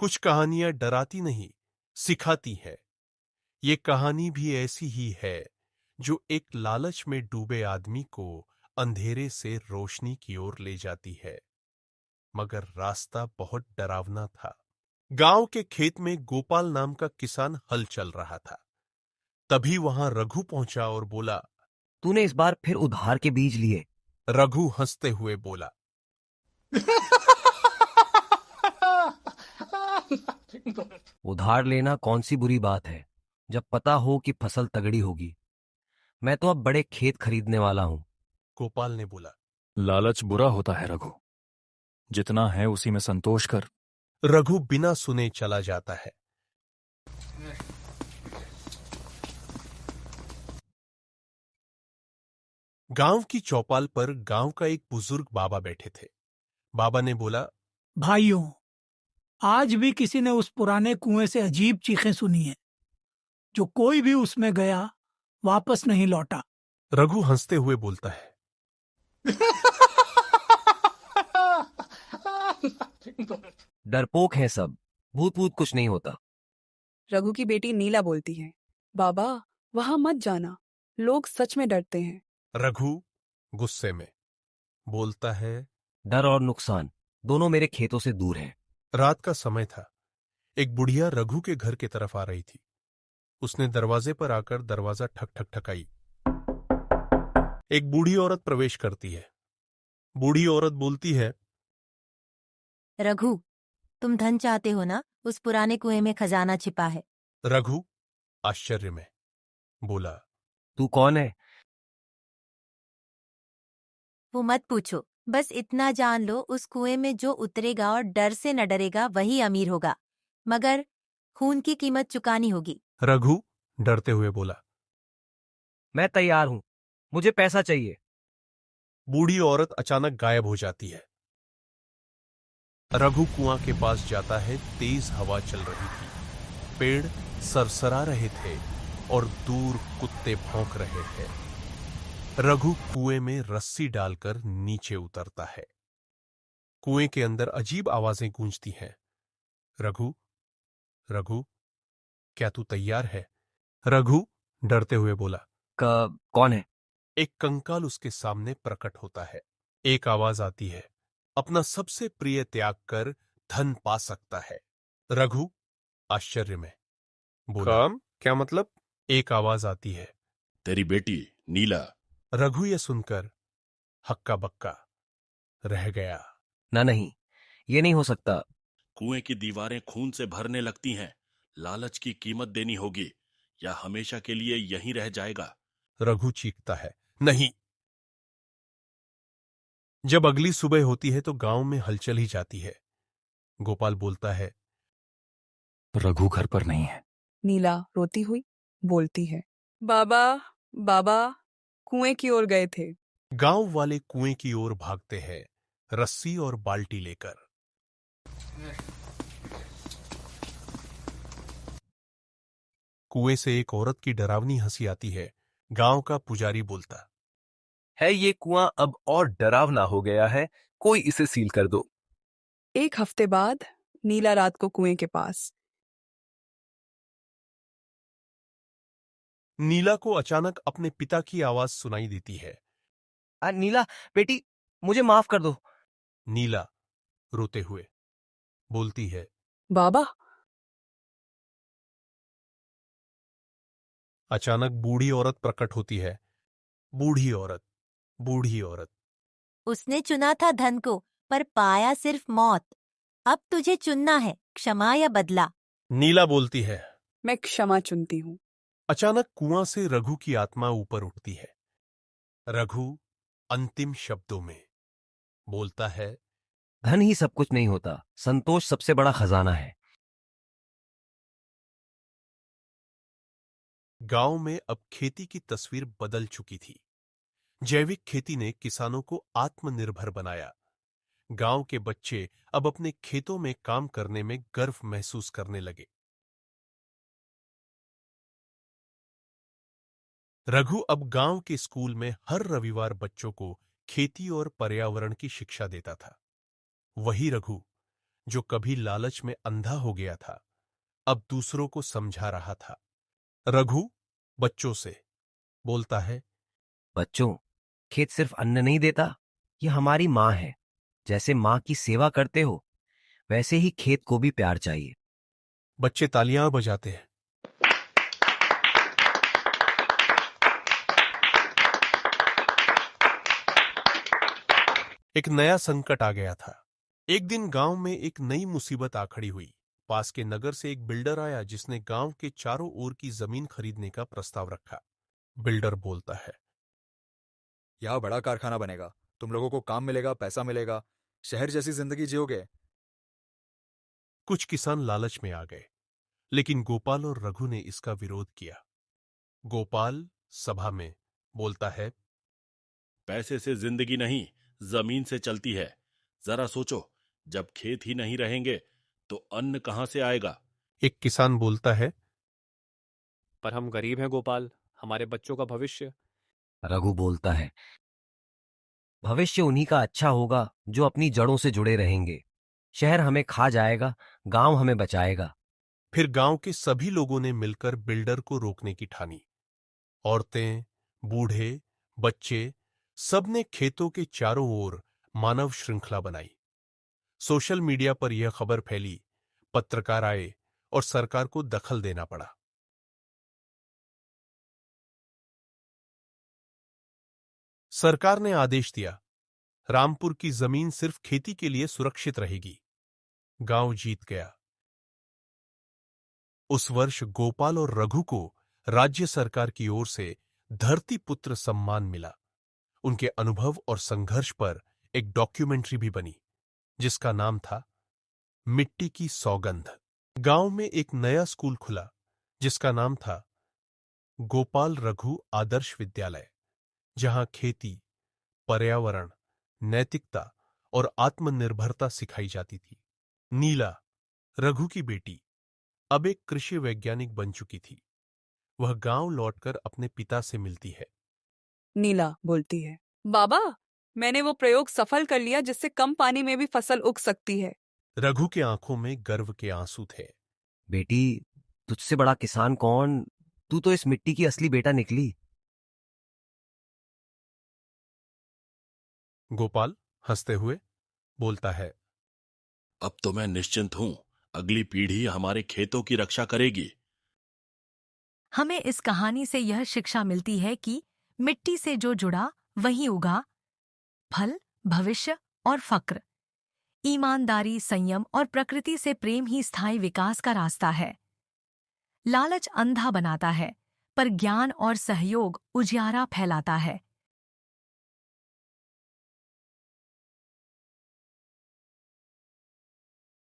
कुछ कहानियां डराती नहीं, सिखाती है। ये कहानी भी ऐसी ही है जो एक लालच में डूबे आदमी को अंधेरे से रोशनी की ओर ले जाती है। मगर रास्ता बहुत डरावना था। गांव के खेत में गोपाल नाम का किसान हल चल रहा था। तभी वहां रघु पहुंचा और बोला। तूने इस बार फिर उधार के बीज लिए? रघु हंसते हुए बोला। उधार लेना कौन सी बुरी बात है, जब पता हो कि फसल तगड़ी होगी। मैं तो अब बड़े खेत खरीदने वाला हूं। गोपाल ने बोला। लालच बुरा होता है रघु, जितना है उसी में संतोष कर। रघु बिना सुने चला जाता है। गांव की चौपाल पर गांव का एक बुजुर्ग बाबा बैठे थे। बाबा ने बोला। भाइयों, आज भी किसी ने उस पुराने कुएं से अजीब चीखें सुनी हैं। जो कोई भी उसमें गया वापस नहीं लौटा। रघु हंसते हुए बोलता है। डरपोक हैं सब, भूत भूत कुछ नहीं होता। रघु की बेटी नीला बोलती है, बाबा वहां मत जाना, लोग सच में डरते हैं। रघु गुस्से में बोलता है। डर और नुकसान दोनों मेरे खेतों से दूर हैं। रात का समय था। एक बुढ़िया रघु के घर की तरफ आ रही थी। उसने दरवाजे पर आकर दरवाजा ठक ठक ठकाई। एक बूढ़ी औरत प्रवेश करती है। बूढ़ी औरत बोलती है। रघु, तुम धन चाहते हो ना? उस पुराने कुएं में खजाना छिपा है। रघु आश्चर्य में बोला। तू कौन है? वो मत पूछो, बस इतना जान लो, उस कुएं में जो उतरेगा और डर से न डरेगा वही अमीर होगा, मगर खून की कीमत चुकानी होगी। रघु डरते हुए बोला। मैं तैयार हूं, मुझे पैसा चाहिए। बूढ़ी औरत अचानक गायब हो जाती है। रघु कुआं के पास जाता है। तेज हवा चल रही थी, पेड़ सरसरा रहे थे और दूर कुत्ते भौंक रहे थे। रघु कुएं में रस्सी डालकर नीचे उतरता है। कुएं के अंदर अजीब आवाजें गूंजती हैं। रघु, रघु, क्या तू तैयार है? रघु डरते हुए बोला। कौन है? एक कंकाल उसके सामने प्रकट होता है। एक आवाज आती है। अपना सबसे प्रिय त्याग कर धन पा सकता है। रघु आश्चर्य में बोला। काम क्या मतलब? एक आवाज आती है। तेरी बेटी नीला। रघु यह सुनकर हक्का बक्का रह गया। ना नहीं, ये नहीं हो सकता। कुएं की दीवारें खून से भरने लगती हैं। लालच की कीमत देनी होगी या हमेशा के लिए यहीं रह जाएगा। रघु चीखता है। नहीं। जब अगली सुबह होती है तो गांव में हलचल ही जाती है। गोपाल बोलता है। रघु घर पर नहीं है। नीला रोती हुई बोलती है, बाबा बाबा कुएं की ओर गए थे। गांव वाले कुएं की ओर भागते हैं, रस्सी और बाल्टी लेकर। कुएं से एक औरत की डरावनी हंसी आती है। गांव का पुजारी बोलता है, ये कुआं अब और डरावना हो गया है, कोई इसे सील कर दो। एक हफ्ते बाद नीला रात को कुएं के पास। नीला को अचानक अपने पिता की आवाज सुनाई देती है। नीला बेटी, मुझे माफ कर दो। नीला रोते हुए बोलती है। बाबा। अचानक बूढ़ी औरत प्रकट होती है। बूढ़ी औरत, बूढ़ी औरत। उसने चुना था धन को, पर पाया सिर्फ मौत। अब तुझे चुनना है, क्षमा या बदला। नीला बोलती है। मैं क्षमा चुनती हूँ। अचानक कुआं से रघु की आत्मा ऊपर उठती है। रघु अंतिम शब्दों में बोलता है। धन ही सब कुछ नहीं होता, संतोष सबसे बड़ा खजाना है। गांव में अब खेती की तस्वीर बदल चुकी थी। जैविक खेती ने किसानों को आत्मनिर्भर बनाया। गांव के बच्चे अब अपने खेतों में काम करने में गर्व महसूस करने लगे। रघु अब गांव के स्कूल में हर रविवार बच्चों को खेती और पर्यावरण की शिक्षा देता था। वही रघु जो कभी लालच में अंधा हो गया था, अब दूसरों को समझा रहा था। रघु बच्चों से बोलता है, बच्चों, खेत सिर्फ अन्न नहीं देता, ये हमारी माँ है। जैसे माँ की सेवा करते हो, वैसे ही खेत को भी प्यार चाहिए। बच्चे तालियां बजाते हैं। एक नया संकट आ गया था। एक दिन गांव में एक नई मुसीबत आ खड़ी हुई। पास के नगर से एक बिल्डर आया जिसने गांव के चारों ओर की जमीन खरीदने का प्रस्ताव रखा। बिल्डर बोलता है, यहाँ बड़ा कारखाना बनेगा, तुम लोगों को काम मिलेगा, पैसा मिलेगा, शहर जैसी जिंदगी जियोगे। कुछ किसान लालच में आ गए, लेकिन गोपाल और रघु ने इसका विरोध किया। गोपाल सभा में बोलता है, पैसे से जिंदगी नहीं, जमीन से चलती है। जरा सोचो, जब खेत ही नहीं रहेंगे तो अन्न कहां से आएगा? एक किसान बोलता है, पर हम गरीब हैं गोपाल, हमारे बच्चों का भविष्य। रघु बोलता है, भविष्य उन्हीं का अच्छा होगा जो अपनी जड़ों से जुड़े रहेंगे। शहर हमें खा जाएगा, गांव हमें बचाएगा। फिर गांव के सभी लोगों ने मिलकर बिल्डर को रोकने की ठानी। औरतें, बूढ़े, बच्चे, सबने खेतों के चारों ओर मानव श्रृंखला बनाई। सोशल मीडिया पर यह खबर फैली, पत्रकार आए और सरकार को दखल देना पड़ा। सरकार ने आदेश दिया, रामपुर की जमीन सिर्फ खेती के लिए सुरक्षित रहेगी। गांव जीत गया। उस वर्ष गोपाल और रघु को राज्य सरकार की ओर से धरती पुत्र सम्मान मिला। उनके अनुभव और संघर्ष पर एक डॉक्यूमेंट्री भी बनी, जिसका नाम था मिट्टी की सौगंध। गांव में एक नया स्कूल खुला, जिसका नाम था गोपाल रघु आदर्श विद्यालय, जहां खेती, पर्यावरण, नैतिकता और आत्मनिर्भरता सिखाई जाती थी। नीला, रघु की बेटी, अब एक कृषि वैज्ञानिक बन चुकी थी। वह गांव लौटकर अपने पिता से मिलती है। नीला बोलती है, बाबा, मैंने वो प्रयोग सफल कर लिया जिससे कम पानी में भी फसल उग सकती है। रघु के आंखों में गर्व के आंसू थे। बेटी, तुझसे बड़ा किसान कौन? तू तो इस मिट्टी की असली बेटा निकली। गोपाल हंसते हुए बोलता है, अब तो मैं निश्चिंत हूं, अगली पीढ़ी हमारे खेतों की रक्षा करेगी। हमें इस कहानी से यह शिक्षा मिलती है कि मिट्टी से जो जुड़ा वही उगा, फल, भविष्य और फक्र। ईमानदारी, संयम और प्रकृति से प्रेम ही स्थायी विकास का रास्ता है। लालच अंधा बनाता है, पर ज्ञान और सहयोग उजियारा फैलाता है।